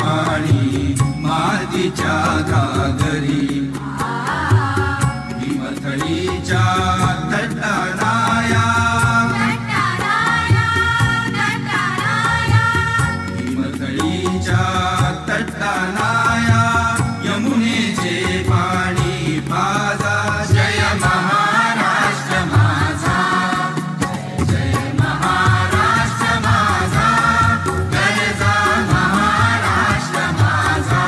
पाणी मातीच्या घागरी हिमथडीच्या तटाराया हिमथडीच्या तटाराया यमुनेचे पाणी पाजा जय महाराष्ट्र माझा जय महाराष्ट्र माझा गरजा महाराष्ट्र माझा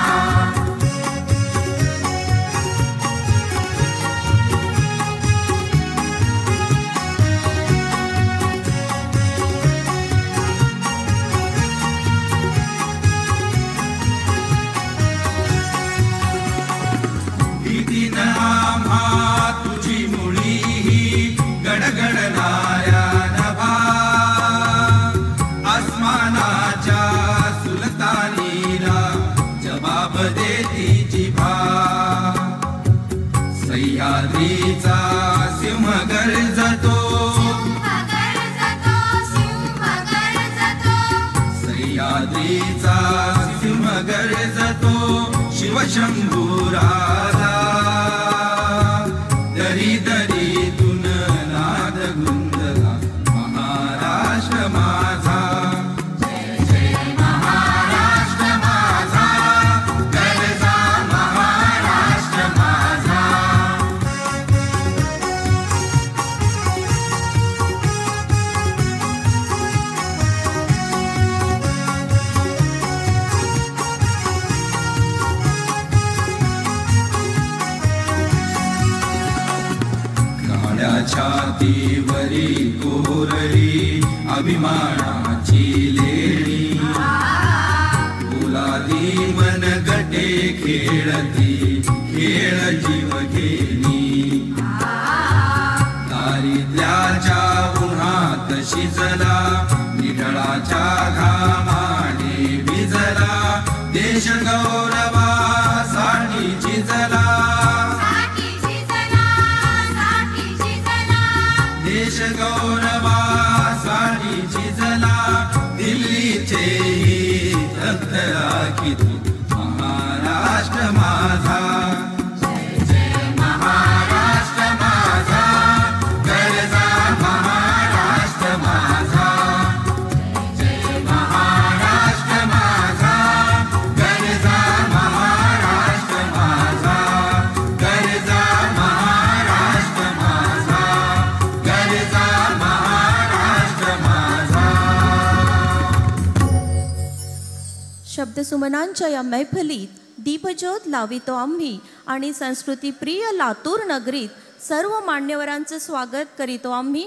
भीतीन आम्हा तुझी मुळी ही गडगडणाऱ्या नभा आसमानाच्या सुलतानीला जबाब देती जिभा सह्याद्रीचा सिंह गर्जतो सह्याद्रीचा सिंह गर्जतो शिवशंभू राधा दरी दरीतून नाद गुंजला महाराष्ट्र माझा जय जय महाराष्ट्र माझा गरजा महाराष्ट्र माझा छातीवरी कोरली अभिमानाची लेणी फुलादी मन गटे खेळती खेळ जीव घेणी दारिद्र्याच्या उन्हात शिजला निढळाच्या घामाने भिजला देश गौरवासाठी झिजला देश गौरवासाठी झिजला दिल्लीचे तख्तरा किती महाराष्ट्र माझा जय जय महाराष्ट्र माझा गरजा महाराष्ट्र माझा जय जय महाराष्ट्र माझा गरजा महाराष्ट्र माझा गरजा महाराष्ट्र माझा गरजा महाराष्ट्र माझा. शब्दसुमनांच्या या मैफलीत दीपज्योत लावितो आम्ही आणि संस्कृती प्रिय लातूर नगरीत सर्व मान्यवरांचं स्वागत करीतो आम्ही.